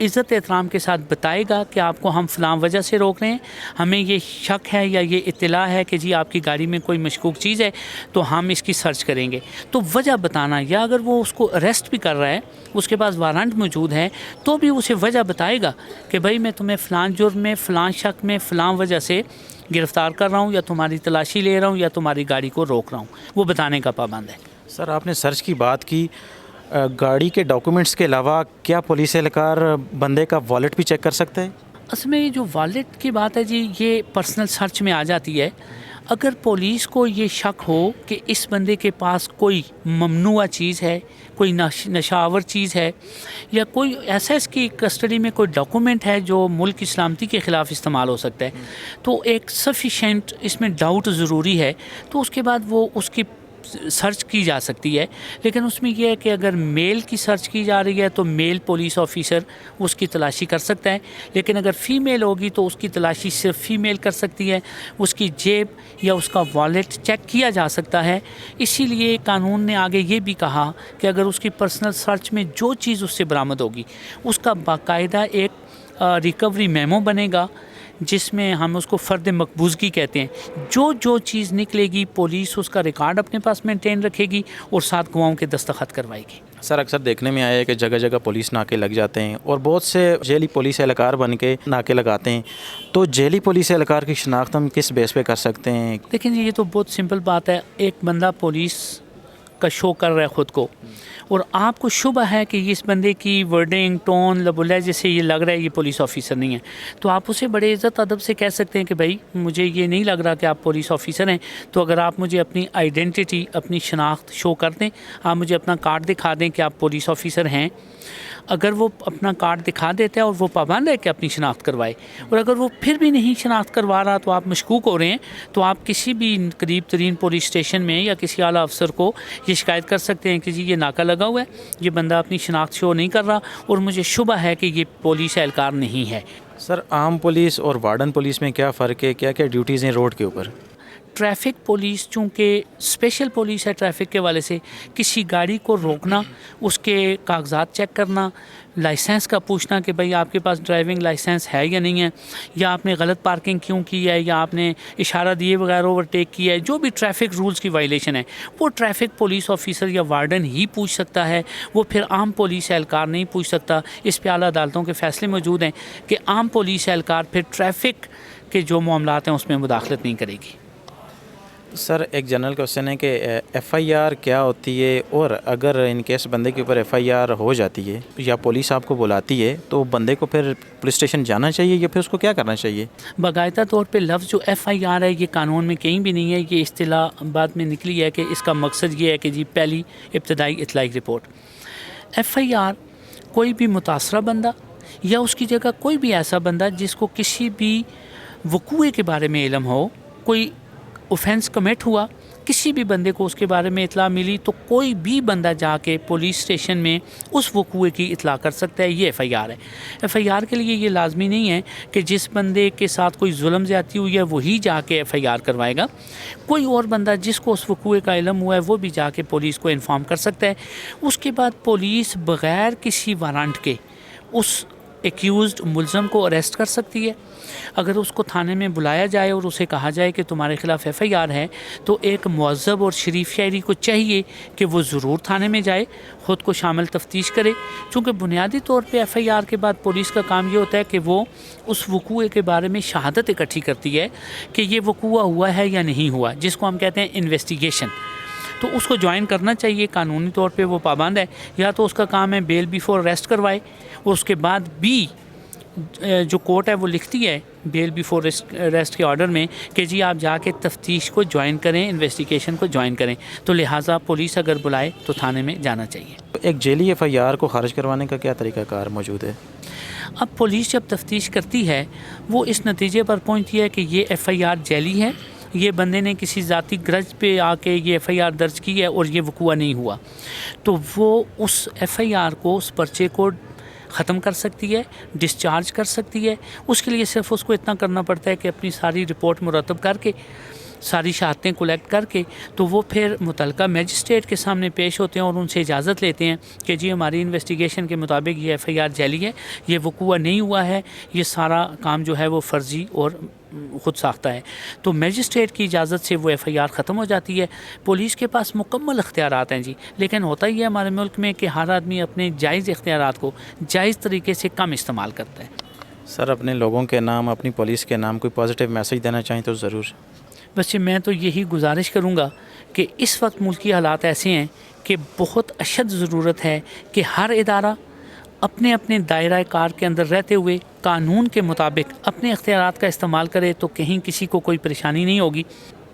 عزت احترام کے ساتھ بتائے گا کہ آپ کو ہم فلاں وجہ سے روک رہے ہیں, ہمیں یہ شک ہے یا یہ اطلاع ہے کہ جی آپ کی گاڑی میں کوئی مشکوک چیز ہے تو ہم اس کی سرچ کریں گے, تو وجہ بتانا, یا اگر وہ اس کو اریسٹ بھی کر رہا ہے, اس کے پاس وارنٹ موجود ہے, تو بھی اسے وجہ بتائے گا کہ بھائی میں تمہیں فلاں جرم میں, فلاں شک میں, فلاں وجہ سے گرفتار کر رہا ہوں, یا تمہاری تلاشی لے رہا ہوں, یا تمہاری گاڑی کو روک رہا ہوں. وہ بتانے کا پابند ہے. سر آپ نے سرچ کی بات کی, گاڑی کے ڈاکومنٹس کے علاوہ کیا پولیس اہلکار بندے کا والیٹ بھی چیک کر سکتے ہیں؟ اصل میں یہ جو والیٹ کی بات ہے جی, یہ پرسنل سرچ میں آ جاتی ہے. اگر پولیس کو یہ شک ہو کہ اس بندے کے پاس کوئی ممنوعہ چیز ہے, کوئی نشاور چیز ہے, یا کوئی ایسا اس کی کسٹڈی میں کوئی ڈاکومنٹ ہے جو ملک کی سلامتی کے خلاف استعمال ہو سکتا ہے, تو ایک سفیشینٹ اس میں ڈاؤٹ ضروری ہے, تو اس کے بعد وہ اس کی سرچ کی جا سکتی ہے. لیکن اس میں یہ ہے کہ اگر میل کی سرچ کی جا رہی ہے تو میل پولیس آفیسر اس کی تلاشی کر سکتا ہے, لیکن اگر فیمیل ہوگی تو اس کی تلاشی صرف فیمیل کر سکتی ہے. اس کی جیب یا اس کا والیٹ چیک کیا جا سکتا ہے. اسی لیے قانون نے آگے یہ بھی کہا کہ اگر اس کی پرسنل سرچ میں جو چیز اس سے برآمد ہوگی, اس کا باقاعدہ ایک ریکوری میمو بنے گا, جس میں ہم اس کو فرد مقبوضگی کہتے ہیں. جو چیز نکلے گی پولیس اس کا ریکارڈ اپنے پاس مینٹین رکھے گی اور ساتھ گواہوں کے دستخط کروائے گی. سر اکثر دیکھنے میں آیا ہے کہ جگہ جگہ پولیس ناکے لگ جاتے ہیں اور بہت سے جیلی پولیس اہلکار بن کے ناکے لگاتے ہیں, تو جیلی پولیس اہلکار کی شناخت ہم کس بیس پہ کر سکتے ہیں؟ لیکن یہ تو بہت سمپل بات ہے. ایک بندہ پولیس کا شو کر رہا ہے خود کو, اور آپ کو شبہ ہے کہ اس بندے کی ورڈنگ, ٹون, لب و لہجے سے یہ لگ رہا ہے یہ پولیس آفیسر نہیں ہے, تو آپ اسے بڑے عزت ادب سے کہہ سکتے ہیں کہ بھائی مجھے یہ نہیں لگ رہا کہ آپ پولیس آفیسر ہیں, تو اگر آپ مجھے اپنی آئیڈینٹی, اپنی شناخت شو کر دیں, آپ مجھے اپنا کارڈ دکھا دیں کہ آپ پولیس آفیسر ہیں. اگر وہ اپنا کارڈ دکھا دیتا ہے اور وہ پابند ہے کہ اپنی شناخت کروائے, اور اگر وہ پھر بھی نہیں شناخت کروا رہا تو آپ مشکوک ہو رہے ہیں, تو آپ کسی بھی قریب ترین پولیس اسٹیشن میں یا کسی اعلیٰ افسر کو یہ شکایت کر سکتے ہیں کہ جی یہ ناکہ لگا ہوا ہے, یہ بندہ اپنی شناخت شو نہیں کر رہا اور مجھے شبہ ہے کہ یہ پولیس اہلکار نہیں ہے. سر عام پولیس اور وارڈن پولیس میں کیا فرق ہے, کیا کیا ڈیوٹیز ہیں روڈ کے اوپر؟ ٹریفک پولیس چونکہ اسپیشل پولیس ہے ٹریفک کے والے سے, کسی گاڑی کو روکنا, اس کے کاغذات چیک کرنا, لائسنس کا پوچھنا کہ بھئی آپ کے پاس ڈرائیونگ لائسنس ہے یا نہیں ہے, یا آپ نے غلط پارکنگ کیوں کی ہے, یا آپ نے اشارہ دیے بغیر اوورٹیک کیا ہے, جو بھی ٹریفک رولز کی وائلیشن ہے وہ ٹریفک پولیس آفیسر یا وارڈن ہی پوچھ سکتا ہے. وہ پھر عام پولیس اہلکار نہیں پوچھ سکتا. اس پہ اعلیٰ عدالتوں کے فیصلے موجود ہیں کہ عام پولیس اہلکار پھر ٹریفک کے جو معاملات ہیں اس میں مداخلت نہیں کرے گی. سر ایک جنرل کوسچن ہے کہ ایف آئی آر کیا ہوتی ہے, اور اگر ان کیس بندے کے اوپر ایف آئی آر ہو جاتی ہے یا پولیس آپ کو بلاتی ہے تو بندے کو پھر پولیس اسٹیشن جانا چاہیے یا پھر اس کو کیا کرنا چاہیے؟ باقاعدہ طور پہ لفظ جو ایف آئی آر ہے یہ قانون میں کہیں بھی نہیں ہے. یہ اصطلاح بعد میں نکلی ہے کہ اس کا مقصد یہ ہے کہ جی پہلی ابتدائی اطلاعی رپورٹ. ایف آئی آر کوئی بھی متاثرہ بندہ یا اس کی جگہ کوئی بھی ایسا بندہ جس کو کسی بھی وقوع کے بارے میں علم ہو, کوئی اوفینس کمٹ ہوا, کسی بھی بندے کو اس کے بارے میں اطلاع ملی, تو کوئی بھی بندہ جا کے پولیس اسٹیشن میں اس وقوع کی اطلاع کر سکتا ہے. یہ ایف آئی آر ہے. ایف آئی آر کے لیے یہ لازمی نہیں ہے کہ جس بندے کے ساتھ کوئی ظلم زیادتی ہوئی ہے وہی جا کے ایف آئی آر کروائے گا. کوئی اور بندہ جس کو اس وقوع کا علم ہوا ہے وہ بھی جا کے پولیس کو انفارم کر سکتا ہے. اس کے بعد پولیس بغیر کسی وارنٹ کے اس ایکیوزڈ ملزم کو اریسٹ کر سکتی ہے. اگر اس کو تھانے میں بلایا جائے اور اسے کہا جائے کہ تمہارے خلاف ایف آئی آر ہے, تو ایک مہذب اور شریف شہری کو چاہیے کہ وہ ضرور تھانے میں جائے, خود کو شامل تفتیش کرے. چونکہ بنیادی طور پہ ایف آئی آر کے بعد پولیس کا کام یہ ہوتا ہے کہ وہ اس وقوع کے بارے میں شہادت اکٹھی کرتی ہے کہ یہ وقوع ہوا ہے یا نہیں ہوا, جس کو ہم کہتے ہیں انویسٹیگیشن. تو اس کو جوائن کرنا چاہیے. قانونی طور پہ وہ پابند ہے, یا تو اس کا کام ہے بیل بیفور اریسٹ کروائے, اور اس کے بعد بھی جو کورٹ ہے وہ لکھتی ہے بیل بیفور اریسٹ کے آرڈر میں کہ جی آپ جا کے تفتیش کو جوائن کریں, انویسٹیگیشن کو جوائن کریں. تو لہٰذا پولیس اگر بلائے تو تھانے میں جانا چاہیے. ایک جیلی ایف آئی آر کو خارج کروانے کا کیا طریقہ کار موجود ہے؟ اب پولیس جب تفتیش کرتی ہے وہ اس نتیجے پر پہنچتی ہے کہ یہ ایف آئی آر جعلی ہے, یہ بندے نے کسی ذاتی گرج پہ آ کے یہ ایف آئی آر درج کی ہے اور یہ وقوع نہیں ہوا, تو وہ اس ایف آئی آر کو, اس پرچے کو ختم کر سکتی ہے, ڈسچارج کر سکتی ہے. اس کے لیے صرف اس کو اتنا کرنا پڑتا ہے کہ اپنی ساری رپورٹ مرتب کر کے ساری شہادتیں کلیکٹ کر کے تو وہ پھر متعلقہ میجسٹریٹ کے سامنے پیش ہوتے ہیں اور ان سے اجازت لیتے ہیں کہ جی ہماری انویسٹیگیشن کے مطابق یہ ایف آئی آر جعلی ہے, یہ وقوع نہیں ہوا ہے, یہ سارا کام جو ہے وہ فرضی اور خود ساختہ ہے. تو میجسٹریٹ کی اجازت سے وہ ایف آئی آر ختم ہو جاتی ہے. پولیس کے پاس مکمل اختیارات ہیں جی, لیکن ہوتا ہی ہے ہمارے ملک میں کہ ہر آدمی اپنے جائز اختیارات کو جائز طریقے سے کم استعمال کرتا ہے. سر اپنے لوگوں کے نام, اپنی پولیس کے نام کوئی پازیٹیو میسیج دینا چاہیں تو ضرور. بس میں تو یہی گزارش کروں گا کہ اس وقت ملکی حالات ایسے ہیں کہ بہت اشد ضرورت ہے کہ ہر ادارہ اپنے اپنے دائرہ کار کے اندر رہتے ہوئے قانون کے مطابق اپنے اختیارات کا استعمال کرے تو کہیں کسی کو کوئی پریشانی نہیں ہوگی.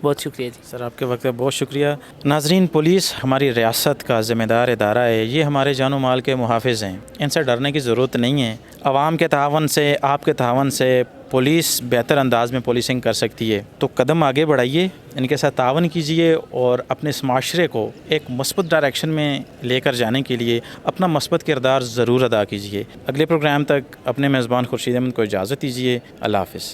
بہت شکریہ جی. سر آپ کے وقت کا بہت شکریہ. ناظرین, پولیس ہماری ریاست کا ذمہ دار ادارہ ہے, یہ ہمارے جان و مال کے محافظ ہیں, ان سے ڈرنے کی ضرورت نہیں ہے. عوام کے تعاون سے, آپ کے تعاون سے پولیس بہتر انداز میں پولیسنگ کر سکتی ہے. تو قدم آگے بڑھائیے, ان کے ساتھ تعاون کیجیے اور اپنے اس معاشرے کو ایک مثبت ڈائریکشن میں لے کر جانے کے لیے اپنا مثبت کردار ضرور ادا کیجیے. اگلے پروگرام تک اپنے میزبان خورشید احمد کو اجازت دیجیے. اللہ حافظ.